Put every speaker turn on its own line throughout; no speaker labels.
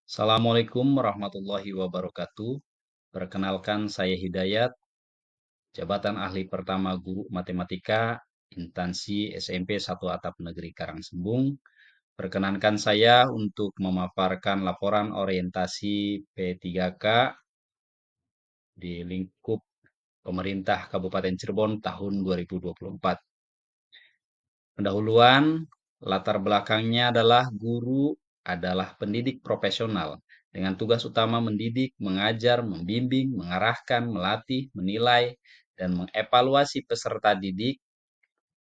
Assalamualaikum warahmatullahi wabarakatuh. Perkenalkan saya Hidayat, jabatan ahli pertama guru matematika, instansi SMP 1 Atap Negeri Karangsembung. Perkenankan saya untuk memaparkan laporan orientasi P3K di lingkup pemerintah Kabupaten Cirebon tahun 2024. Pendahuluan, latar belakangnya adalah guru adalah pendidik profesional dengan tugas utama mendidik, mengajar, membimbing, mengarahkan, melatih, menilai, dan mengevaluasi peserta didik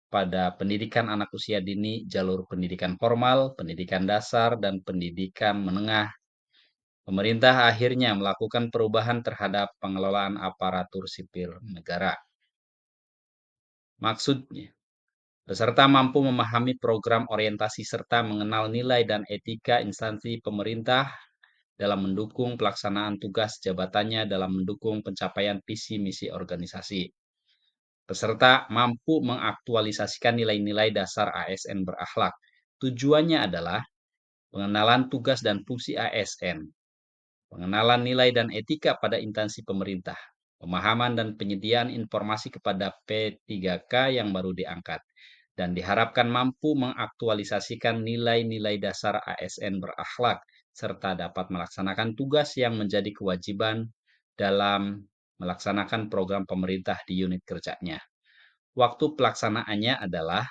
pada pendidikan anak usia dini, jalur pendidikan formal, pendidikan dasar, dan pendidikan menengah. Pemerintah akhirnya melakukan perubahan terhadap pengelolaan aparatur sipil negara. Maksudnya, peserta mampu memahami program orientasi serta mengenal nilai dan etika instansi pemerintah dalam mendukung pelaksanaan tugas jabatannya dalam mendukung pencapaian visi misi organisasi. Peserta mampu mengaktualisasikan nilai-nilai dasar ASN berakhlak. Tujuannya adalah pengenalan tugas dan fungsi ASN, pengenalan nilai dan etika pada instansi pemerintah, pemahaman dan penyediaan informasi kepada P3K yang baru diangkat, dan diharapkan mampu mengaktualisasikan nilai-nilai dasar ASN berakhlak, serta dapat melaksanakan tugas yang menjadi kewajiban dalam melaksanakan program pemerintah di unit kerjanya. Waktu pelaksanaannya adalah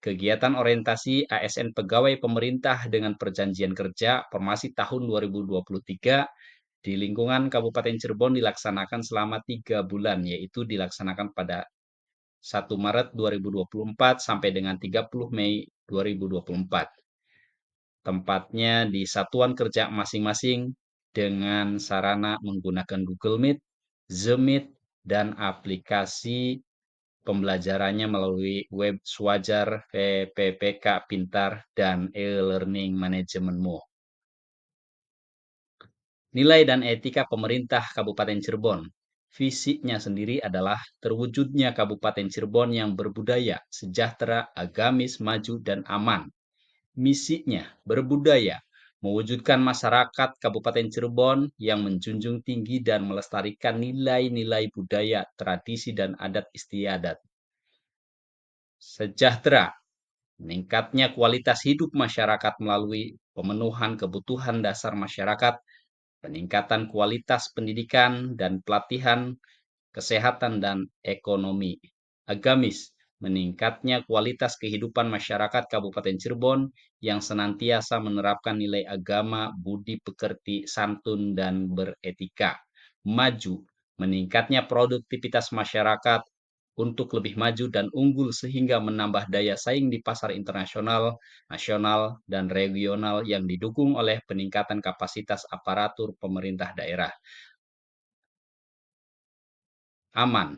kegiatan orientasi ASN pegawai pemerintah dengan perjanjian kerja formasi tahun 2023 di lingkungan Kabupaten Cirebon dilaksanakan selama 3 bulan, yaitu dilaksanakan pada 1 Maret 2024 sampai dengan 30 Mei 2024. Tempatnya di satuan kerja masing-masing dengan sarana menggunakan Google Meet, Zoom Meet, dan aplikasi pembelajarannya melalui web Swajar, PPK Pintar, dan e-learning manajemenmu. Nilai dan etika pemerintah Kabupaten Cirebon. Visinya sendiri adalah terwujudnya Kabupaten Cirebon yang berbudaya, sejahtera, agamis, maju, dan aman. Misinya berbudaya, mewujudkan masyarakat Kabupaten Cirebon yang menjunjung tinggi dan melestarikan nilai-nilai budaya, tradisi, dan adat istiadat. Sejahtera, meningkatnya kualitas hidup masyarakat melalui pemenuhan kebutuhan dasar masyarakat, peningkatan kualitas pendidikan dan pelatihan, kesehatan dan ekonomi. Agamis, meningkatnya kualitas kehidupan masyarakat Kabupaten Cirebon yang senantiasa menerapkan nilai agama, budi pekerti, santun, dan beretika. Maju, meningkatnya produktivitas masyarakat untuk lebih maju dan unggul sehingga menambah daya saing di pasar internasional, nasional, dan regional yang didukung oleh peningkatan kapasitas aparatur pemerintah daerah. Aman,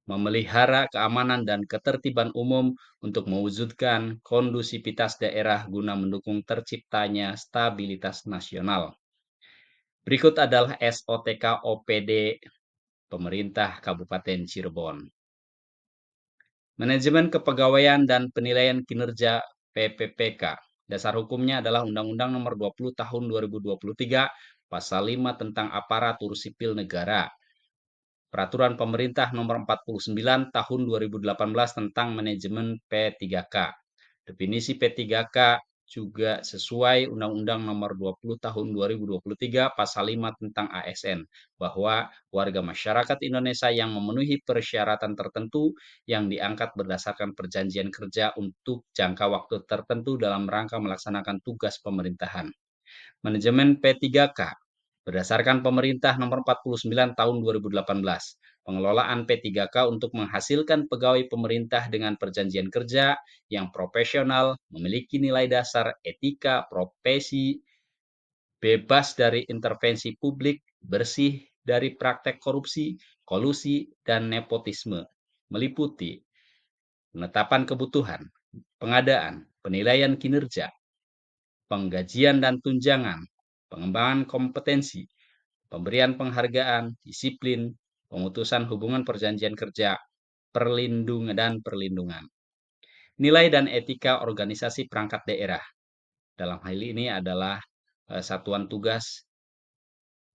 memelihara keamanan dan ketertiban umum untuk mewujudkan kondusivitas daerah guna mendukung terciptanya stabilitas nasional. Berikut adalah SOTK OPD Pemerintah Kabupaten Cirebon. Manajemen Kepegawaian dan Penilaian Kinerja PPPK. Dasar hukumnya adalah Undang-Undang Nomor 20 Tahun 2023, Pasal 5 tentang Aparatur Sipil Negara. Peraturan Pemerintah Nomor 49 Tahun 2018 tentang Manajemen P3K. Definisi P3K juga sesuai Undang-Undang Nomor 20 Tahun 2023 Pasal 5 tentang ASN, bahwa warga masyarakat Indonesia yang memenuhi persyaratan tertentu yang diangkat berdasarkan perjanjian kerja untuk jangka waktu tertentu dalam rangka melaksanakan tugas pemerintahan. Manajemen P3K berdasarkan Pemerintah Nomor 49 Tahun 2018, pengelolaan P3K untuk menghasilkan pegawai pemerintah dengan perjanjian kerja yang profesional, memiliki nilai dasar etika, profesi, bebas dari intervensi publik, bersih dari praktek korupsi, kolusi, dan nepotisme, meliputi penetapan kebutuhan, pengadaan, penilaian kinerja, penggajian dan tunjangan, pengembangan kompetensi, pemberian penghargaan, disiplin, pemutusan hubungan perjanjian kerja, perlindungan. Nilai dan etika organisasi perangkat daerah. Dalam hal ini adalah satuan tugas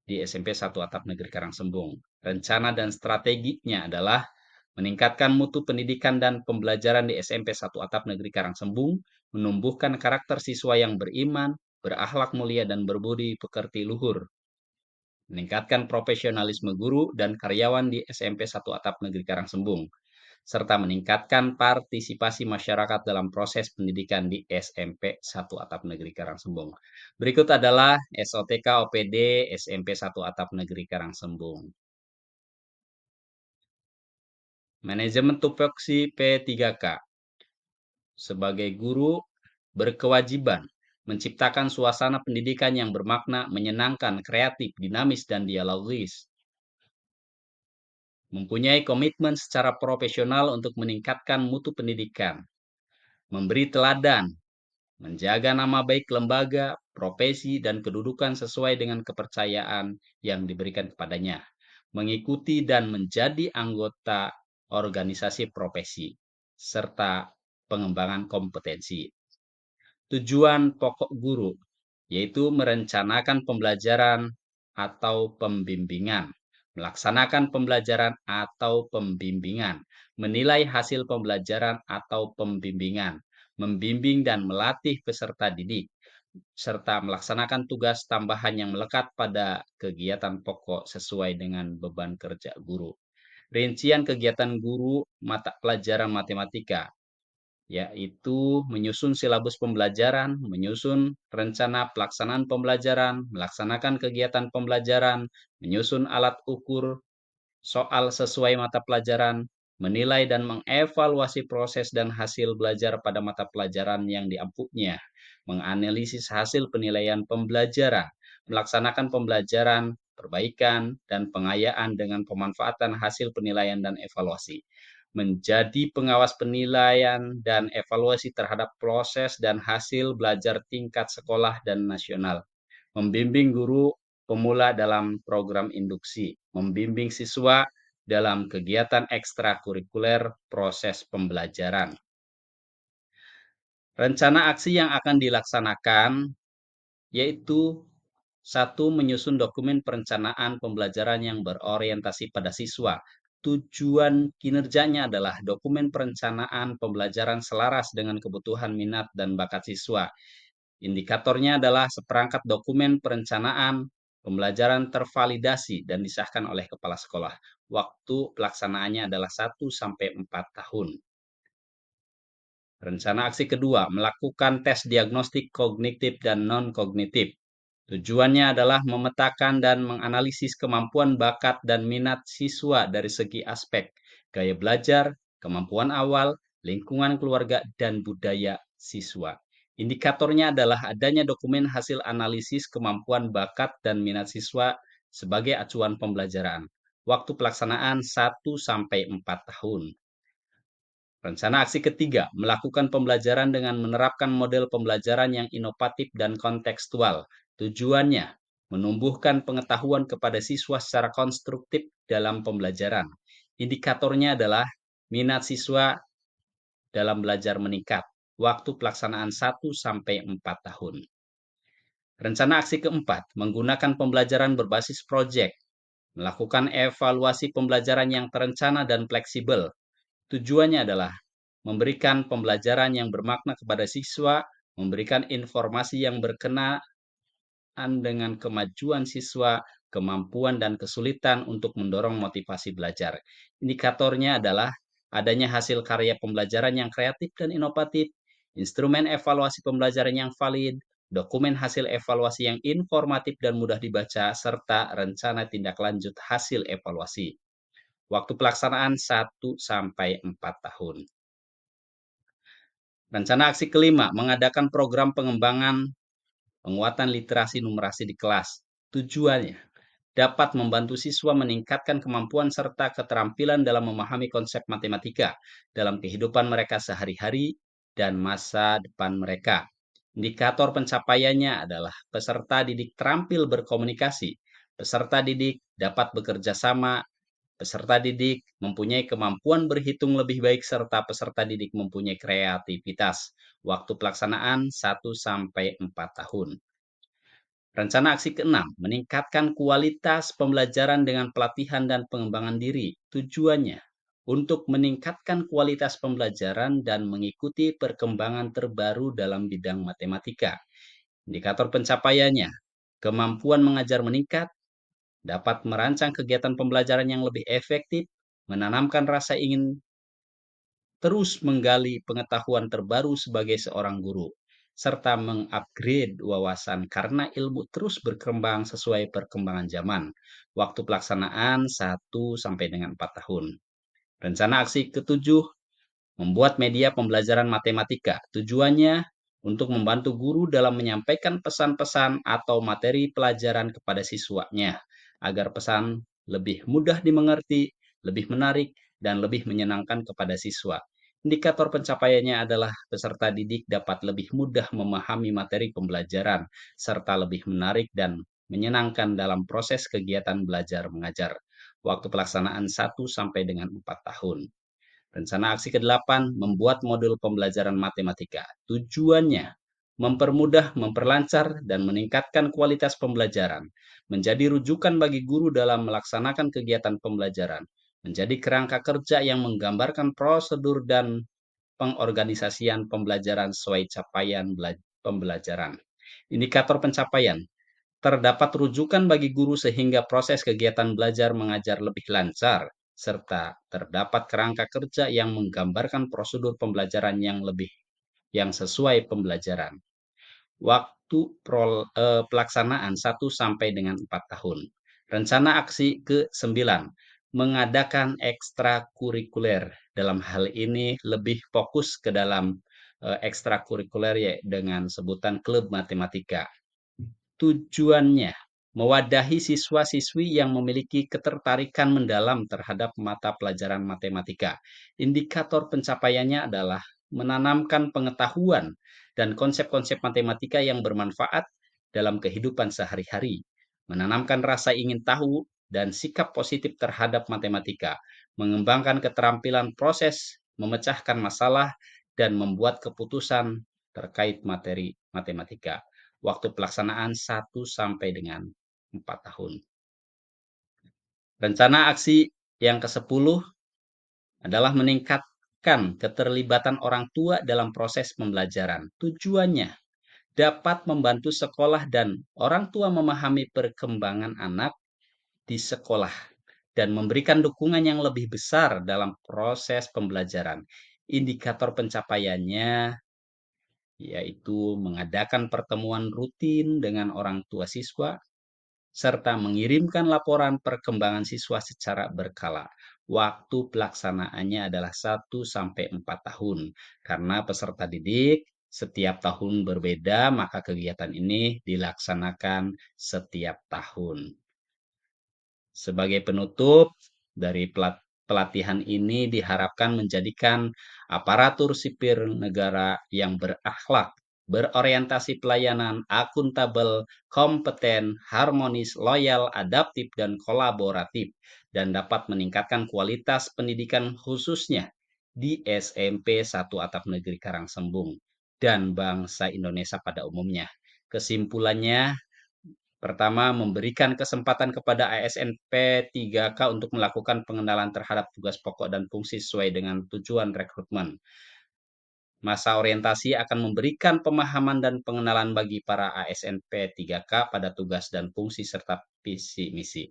di SMP 1 Atap Negeri Karangsembung. Rencana dan strateginya adalah meningkatkan mutu pendidikan dan pembelajaran di SMP 1 Atap Negeri Karangsembung, menumbuhkan karakter siswa yang beriman, berakhlak mulia dan berbudi pekerti luhur, meningkatkan profesionalisme guru dan karyawan di SMP 1 Atap Negeri Karangsembung, serta meningkatkan partisipasi masyarakat dalam proses pendidikan di SMP 1 Atap Negeri Karangsembung. Berikut adalah SOTK OPD SMP 1 Atap Negeri Karangsembung. Manajemen tupoksi P3K. Sebagai guru, berkewajiban menciptakan suasana pendidikan yang bermakna, menyenangkan, kreatif, dinamis, dan dialogis. Mempunyai komitmen secara profesional untuk meningkatkan mutu pendidikan. Memberi teladan, menjaga nama baik lembaga, profesi, dan kedudukan sesuai dengan kepercayaan yang diberikan kepadanya. Mengikuti dan menjadi anggota organisasi profesi, serta pengembangan kompetensi. Tujuan pokok guru, yaitu merencanakan pembelajaran atau pembimbingan, melaksanakan pembelajaran atau pembimbingan, menilai hasil pembelajaran atau pembimbingan, membimbing dan melatih peserta didik, serta melaksanakan tugas tambahan yang melekat pada kegiatan pokok sesuai dengan beban kerja guru. Rincian kegiatan guru mata pelajaran matematika, yaitu menyusun silabus pembelajaran, menyusun rencana pelaksanaan pembelajaran, melaksanakan kegiatan pembelajaran, menyusun alat ukur soal sesuai mata pelajaran, menilai dan mengevaluasi proses dan hasil belajar pada mata pelajaran yang diampunya, menganalisis hasil penilaian pembelajaran, melaksanakan pembelajaran, perbaikan, dan pengayaan dengan pemanfaatan hasil penilaian dan evaluasi, menjadi pengawas penilaian dan evaluasi terhadap proses dan hasil belajar tingkat sekolah dan nasional, membimbing guru pemula dalam program induksi, membimbing siswa dalam kegiatan ekstrakurikuler proses pembelajaran. Rencana aksi yang akan dilaksanakan yaitu: 1. Menyusun dokumen perencanaan pembelajaran yang berorientasi pada siswa. Tujuan kinerjanya adalah dokumen perencanaan pembelajaran selaras dengan kebutuhan minat dan bakat siswa. Indikatornya adalah seperangkat dokumen perencanaan pembelajaran tervalidasi dan disahkan oleh kepala sekolah. Waktu pelaksanaannya adalah 1-4 tahun. Rencana aksi kedua, melakukan tes diagnostik kognitif dan non-kognitif. Tujuannya adalah memetakan dan menganalisis kemampuan bakat dan minat siswa dari segi aspek gaya belajar, kemampuan awal, lingkungan keluarga, dan budaya siswa. Indikatornya adalah adanya dokumen hasil analisis kemampuan bakat dan minat siswa sebagai acuan pembelajaran. Waktu pelaksanaan 1-4 tahun. Rencana aksi ketiga, melakukan pembelajaran dengan menerapkan model pembelajaran yang inovatif dan kontekstual. Tujuannya, menumbuhkan pengetahuan kepada siswa secara konstruktif dalam pembelajaran. Indikatornya adalah minat siswa dalam belajar meningkat. Waktu pelaksanaan 1-4 tahun. Rencana aksi keempat, menggunakan pembelajaran berbasis proyek. Melakukan evaluasi pembelajaran yang terencana dan fleksibel. Tujuannya adalah memberikan pembelajaran yang bermakna kepada siswa, memberikan informasi yang berkenaan dengan kemajuan siswa, kemampuan dan kesulitan untuk mendorong motivasi belajar. Indikatornya adalah adanya hasil karya pembelajaran yang kreatif dan inovatif, instrumen evaluasi pembelajaran yang valid, dokumen hasil evaluasi yang informatif dan mudah dibaca, serta rencana tindak lanjut hasil evaluasi. Waktu pelaksanaan 1-4 tahun. Rencana aksi kelima, mengadakan program pengembangan penguatan literasi numerasi di kelas. Tujuannya dapat membantu siswa meningkatkan kemampuan serta keterampilan dalam memahami konsep matematika dalam kehidupan mereka sehari-hari dan masa depan mereka. Indikator pencapaiannya adalah peserta didik terampil berkomunikasi, peserta didik dapat bekerja sama, peserta didik mempunyai kemampuan berhitung lebih baik, serta peserta didik mempunyai kreativitas. Waktu pelaksanaan 1-4 tahun. Rencana aksi keenam, meningkatkan kualitas pembelajaran dengan pelatihan dan pengembangan diri. Tujuannya untuk meningkatkan kualitas pembelajaran dan mengikuti perkembangan terbaru dalam bidang matematika. Indikator pencapaiannya, kemampuan mengajar meningkat, dapat merancang kegiatan pembelajaran yang lebih efektif, menanamkan rasa ingin terus menggali pengetahuan terbaru sebagai seorang guru, serta mengupgrade wawasan karena ilmu terus berkembang sesuai perkembangan zaman. Waktu pelaksanaan 1 sampai dengan 4 tahun. Rencana aksi ketujuh, membuat media pembelajaran matematika. Tujuannya untuk membantu guru dalam menyampaikan pesan-pesan atau materi pelajaran kepada siswanya, agar pesan lebih mudah dimengerti, lebih menarik, dan lebih menyenangkan kepada siswa. Indikator pencapaiannya adalah peserta didik dapat lebih mudah memahami materi pembelajaran, serta lebih menarik dan menyenangkan dalam proses kegiatan belajar mengajar. Waktu pelaksanaan 1 sampai dengan 4 tahun. Rencana aksi ke-8, membuat modul pembelajaran matematika. Tujuannya, mempermudah, memperlancar, dan meningkatkan kualitas pembelajaran. Menjadi rujukan bagi guru dalam melaksanakan kegiatan pembelajaran. Menjadi kerangka kerja yang menggambarkan prosedur dan pengorganisasian pembelajaran sesuai capaian pembelajaran. Indikator pencapaian, terdapat rujukan bagi guru sehingga proses kegiatan belajar mengajar lebih lancar, serta terdapat kerangka kerja yang menggambarkan prosedur pembelajaran yang sesuai pembelajaran. Waktu pelaksanaan 1 sampai dengan 4 tahun. Rencana aksi ke-9, mengadakan ekstrakurikuler. Dalam hal ini lebih fokus ke dalam ekstrakurikuler ya, dengan sebutan klub matematika. Tujuannya, mewadahi siswa-siswi yang memiliki ketertarikan mendalam terhadap mata pelajaran matematika. Indikator pencapaiannya adalah menanamkan pengetahuan dan konsep-konsep matematika yang bermanfaat dalam kehidupan sehari-hari, menanamkan rasa ingin tahu dan sikap positif terhadap matematika, mengembangkan keterampilan proses, memecahkan masalah, dan membuat keputusan terkait materi matematika. Waktu pelaksanaan 1 sampai dengan 4 tahun. Rencana aksi yang ke-10 adalah meningkatkan keterlibatan orang tua dalam proses pembelajaran. Tujuannya dapat membantu sekolah dan orang tua memahami perkembangan anak di sekolah dan memberikan dukungan yang lebih besar dalam proses pembelajaran. Indikator pencapaiannya yaitu mengadakan pertemuan rutin dengan orang tua siswa, serta mengirimkan laporan perkembangan siswa secara berkala. Waktu pelaksanaannya adalah 1 sampai 4 tahun. Karena peserta didik setiap tahun berbeda, maka kegiatan ini dilaksanakan setiap tahun. Sebagai penutup dari pelatihan ini diharapkan menjadikan aparatur sipil negara yang berakhlak, berorientasi pelayanan, akuntabel, kompeten, harmonis, loyal, adaptif, dan kolaboratif, dan dapat meningkatkan kualitas pendidikan khususnya di SMP 1 Atap Negeri Karangsembung dan bangsa Indonesia pada umumnya. Kesimpulannya, pertama, memberikan kesempatan kepada ASN P3K untuk melakukan pengenalan terhadap tugas pokok dan fungsi sesuai dengan tujuan rekrutmen. Masa orientasi akan memberikan pemahaman dan pengenalan bagi para ASN P3K pada tugas dan fungsi serta visi misi.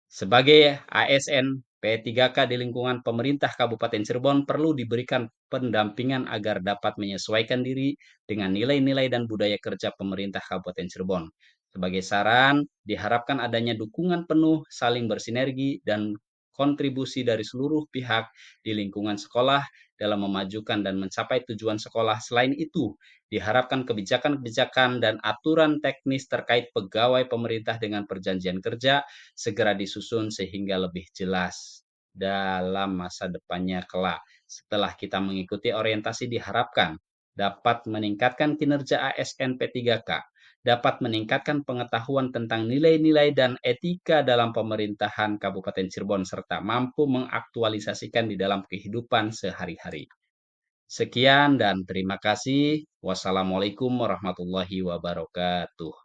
Sebagai ASN P3K di lingkungan pemerintah Kabupaten Cirebon perlu diberikan pendampingan agar dapat menyesuaikan diri dengan nilai-nilai dan budaya kerja pemerintah Kabupaten Cirebon. Sebagai saran, diharapkan adanya dukungan penuh, saling bersinergi, dan kontribusi dari seluruh pihak di lingkungan sekolah dalam memajukan dan mencapai tujuan sekolah. Selain itu, diharapkan kebijakan-kebijakan dan aturan teknis terkait pegawai pemerintah dengan perjanjian kerja segera disusun sehingga lebih jelas dalam masa depannya kelak. Setelah kita mengikuti orientasi diharapkan dapat meningkatkan kinerja ASN P3K, dapat meningkatkan pengetahuan tentang nilai-nilai dan etika dalam pemerintahan Kabupaten Cirebon, serta mampu mengaktualisasikan di dalam kehidupan sehari-hari. Sekian dan terima kasih. Wassalamualaikum warahmatullahi wabarakatuh.